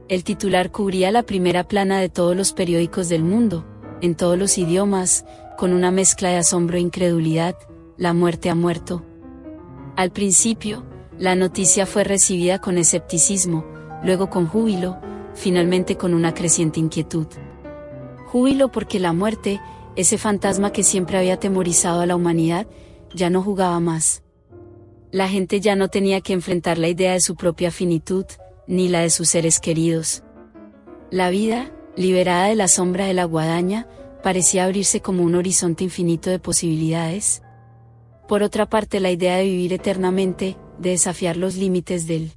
El titular cubría la primera plana de todos los periódicos del mundo, en todos los idiomas, con una mezcla de asombro e incredulidad: la muerte ha muerto. Al principio, la noticia fue recibida con escepticismo, luego con júbilo, finalmente con una creciente inquietud. Júbilo porque la muerte, ese fantasma que siempre había atemorizado a la humanidad, ya no jugaba más. La gente ya no tenía que enfrentar la idea de su propia finitud, ni la de sus seres queridos. La vida, liberada de la sombra de la guadaña, parecía abrirse como un horizonte infinito de posibilidades. Por otra parte, la idea de vivir eternamente, de desafiar los límites del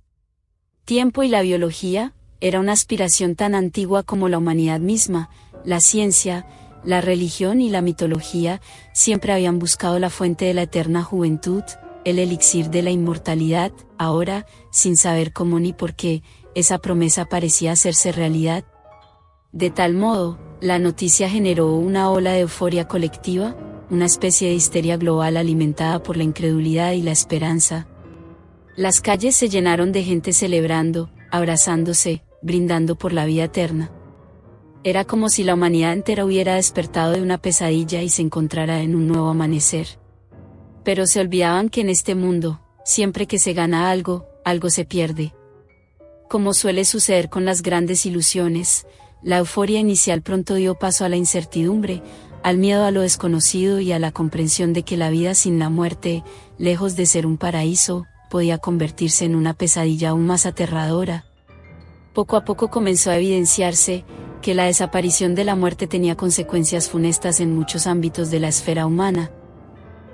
tiempo y la biología, era una aspiración tan antigua como la humanidad misma. La ciencia, la religión y la mitología siempre habían buscado la fuente de la eterna juventud, el elixir de la inmortalidad. Ahora, sin saber cómo ni por qué, esa promesa parecía hacerse realidad. De tal modo, la noticia generó una ola de euforia colectiva, una especie de histeria global alimentada por la incredulidad y la esperanza. Las calles se llenaron de gente celebrando, abrazándose, brindando por la vida eterna. Era como si la humanidad entera hubiera despertado de una pesadilla y se encontrara en un nuevo amanecer. Pero se olvidaban que en este mundo, siempre que se gana algo, algo se pierde. Como suele suceder con las grandes ilusiones, la euforia inicial pronto dio paso a la incertidumbre, al miedo a lo desconocido y a la comprensión de que la vida sin la muerte, lejos de ser un paraíso, podía convertirse en una pesadilla aún más aterradora. Poco a poco comenzó a evidenciarse que la desaparición de la muerte tenía consecuencias funestas en muchos ámbitos de la esfera humana.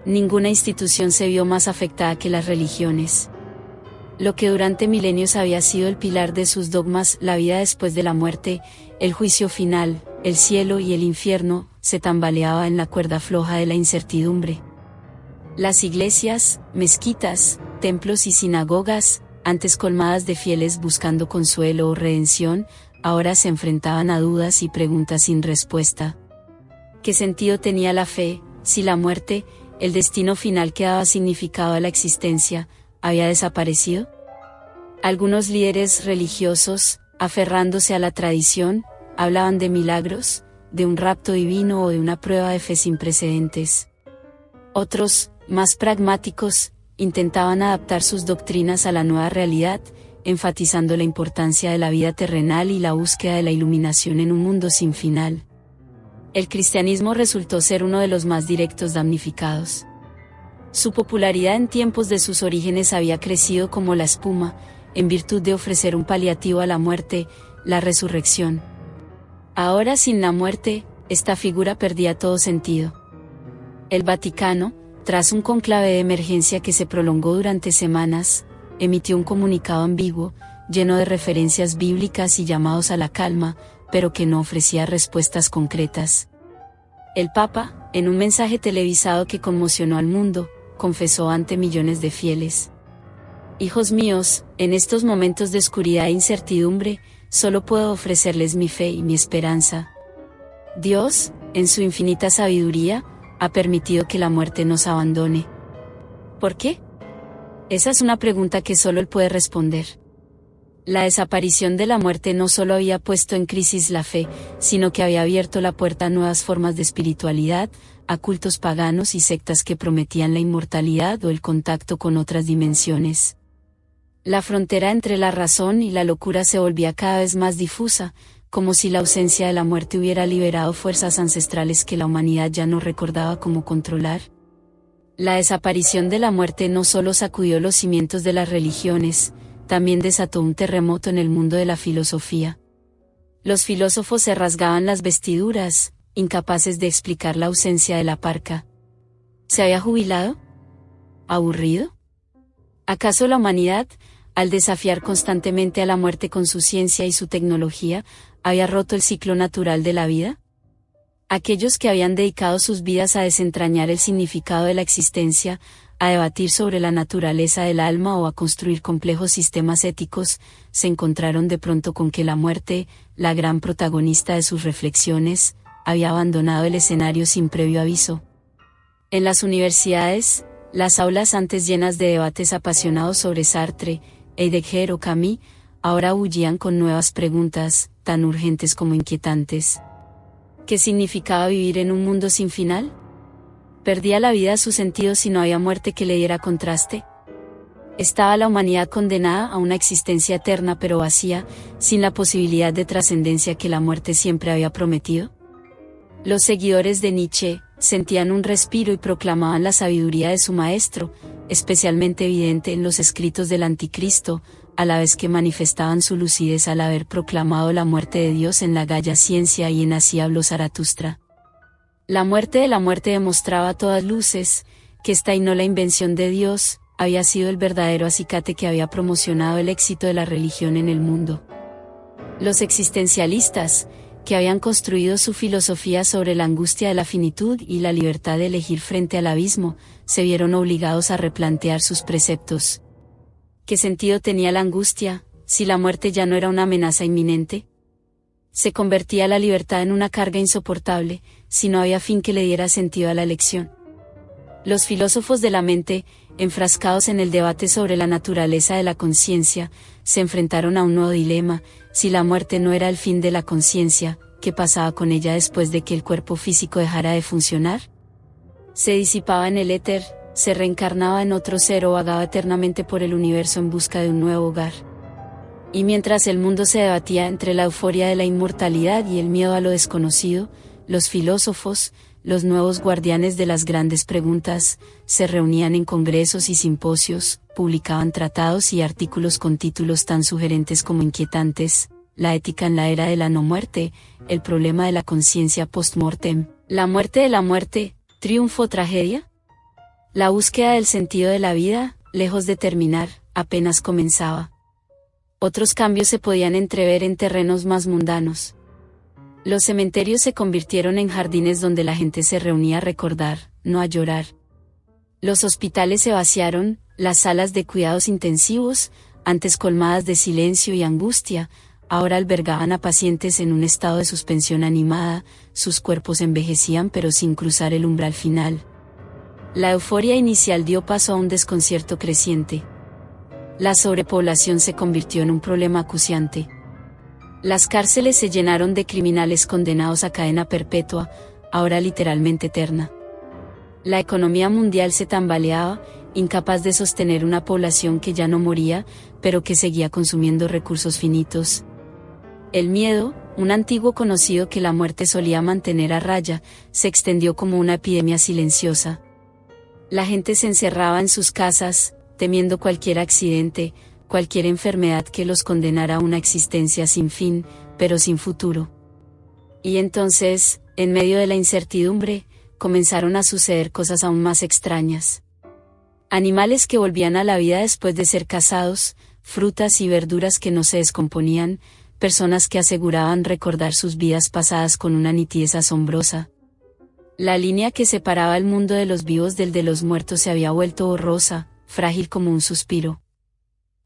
Ninguna institución se vio más afectada que las religiones. Lo que durante milenios había sido el pilar de sus dogmas, la vida después de la muerte, el juicio final, el cielo y el infierno, se tambaleaba en la cuerda floja de la incertidumbre. Las iglesias, mezquitas, templos y sinagogas, antes colmadas de fieles buscando consuelo o redención, ahora se enfrentaban a dudas y preguntas sin respuesta. ¿Qué sentido tenía la fe, si la muerte, el destino final que daba significado a la existencia, había desaparecido? Algunos líderes religiosos, aferrándose a la tradición, hablaban de milagros, de un rapto divino o de una prueba de fe sin precedentes. Otros, más pragmáticos, intentaban adaptar sus doctrinas a la nueva realidad, enfatizando la importancia de la vida terrenal y la búsqueda de la iluminación en un mundo sin final. El cristianismo resultó ser uno de los más directos damnificados. Su popularidad en tiempos de sus orígenes había crecido como la espuma, en virtud de ofrecer un paliativo a la muerte, la resurrección. Ahora, sin la muerte, esta figura perdía todo sentido. El Vaticano, tras un cónclave de emergencia que se prolongó durante semanas, emitió un comunicado ambiguo, lleno de referencias bíblicas y llamados a la calma, pero que no ofrecía respuestas concretas. El Papa, en un mensaje televisado que conmocionó al mundo, confesó ante millones de fieles: «Hijos míos, en estos momentos de oscuridad e incertidumbre, solo puedo ofrecerles mi fe y mi esperanza. Dios, en su infinita sabiduría, ha permitido que la muerte nos abandone». ¿Por qué? Esa es una pregunta que solo Él puede responder. La desaparición de la muerte no solo había puesto en crisis la fe, sino que había abierto la puerta a nuevas formas de espiritualidad, a cultos paganos y sectas que prometían la inmortalidad o el contacto con otras dimensiones. La frontera entre la razón y la locura se volvía cada vez más difusa, como si la ausencia de la muerte hubiera liberado fuerzas ancestrales que la humanidad ya no recordaba cómo controlar. La desaparición de la muerte no solo sacudió los cimientos de las religiones, también desató un terremoto en el mundo de la filosofía. Los filósofos se rasgaban las vestiduras, incapaces de explicar la ausencia de la parca. ¿Se había jubilado? ¿Aburrido? ¿Acaso la humanidad, al desafiar constantemente a la muerte con su ciencia y su tecnología, había roto el ciclo natural de la vida? Aquellos que habían dedicado sus vidas a desentrañar el significado de la existencia, a debatir sobre la naturaleza del alma o a construir complejos sistemas éticos, se encontraron de pronto con que la muerte, la gran protagonista de sus reflexiones, había abandonado el escenario sin previo aviso. En las universidades, las aulas antes llenas de debates apasionados sobre Sartre, Heidegger o Camus, ahora bullían con nuevas preguntas, tan urgentes como inquietantes. ¿Qué significaba vivir en un mundo sin final? ¿Perdía la vida su sentido si no había muerte que le diera contraste? ¿Estaba la humanidad condenada a una existencia eterna pero vacía, sin la posibilidad de trascendencia que la muerte siempre había prometido? Los seguidores de Nietzsche sentían un respiro y proclamaban la sabiduría de su maestro, especialmente evidente en los escritos del Anticristo, a la vez que manifestaban su lucidez al haber proclamado la muerte de Dios en la Gaia Ciencia y en Así habló Zaratustra. La muerte de la muerte demostraba a todas luces que esta y no la invención de Dios había sido el verdadero acicate que había promocionado el éxito de la religión en el mundo. Los existencialistas, que habían construido su filosofía sobre la angustia de la finitud y la libertad de elegir frente al abismo, se vieron obligados a replantear sus preceptos. ¿Qué sentido tenía la angustia, si la muerte ya no era una amenaza inminente? ¿Se convertía la libertad en una carga insoportable, si no había fin que le diera sentido a la elección? Los filósofos de la mente, enfrascados en el debate sobre la naturaleza de la conciencia, se enfrentaron a un nuevo dilema: si la muerte no era el fin de la conciencia, ¿qué pasaba con ella después de que el cuerpo físico dejara de funcionar? Se disipaba en el éter, se reencarnaba en otro ser o vagaba eternamente por el universo en busca de un nuevo hogar. Y mientras el mundo se debatía entre la euforia de la inmortalidad y el miedo a lo desconocido, los filósofos, los nuevos guardianes de las grandes preguntas, se reunían en congresos y simposios, publicaban tratados y artículos con títulos tan sugerentes como inquietantes: La ética en la era de la no muerte, el problema de la conciencia post-mortem, la muerte de la muerte, triunfo o tragedia. La búsqueda del sentido de la vida, lejos de terminar, apenas comenzaba. Otros cambios se podían entrever en terrenos más mundanos. Los cementerios se convirtieron en jardines donde la gente se reunía a recordar, no a llorar. Los hospitales se vaciaron, las salas de cuidados intensivos, antes colmadas de silencio y angustia, ahora albergaban a pacientes en un estado de suspensión animada, sus cuerpos envejecían pero sin cruzar el umbral final. La euforia inicial dio paso a un desconcierto creciente. La sobrepoblación se convirtió en un problema acuciante. Las cárceles se llenaron de criminales condenados a cadena perpetua, ahora literalmente eterna. La economía mundial se tambaleaba, incapaz de sostener una población que ya no moría, pero que seguía consumiendo recursos finitos. El miedo, un antiguo conocido que la muerte solía mantener a raya, se extendió como una epidemia silenciosa. La gente se encerraba en sus casas, temiendo cualquier accidente, cualquier enfermedad que los condenara a una existencia sin fin, pero sin futuro. Y entonces, en medio de la incertidumbre, comenzaron a suceder cosas aún más extrañas. Animales que volvían a la vida después de ser cazados, frutas y verduras que no se descomponían, personas que aseguraban recordar sus vidas pasadas con una nitidez asombrosa. La línea que separaba el mundo de los vivos del de los muertos se había vuelto borrosa, frágil como un suspiro.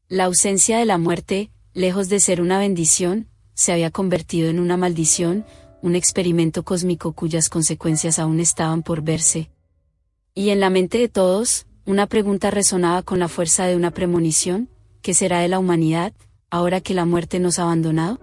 La ausencia de la muerte, lejos de ser una bendición, se había convertido en una maldición, un experimento cósmico cuyas consecuencias aún estaban por verse. Y en la mente de todos, una pregunta resonaba con la fuerza de una premonición: ¿qué será de la humanidad, ahora que la muerte nos ha abandonado?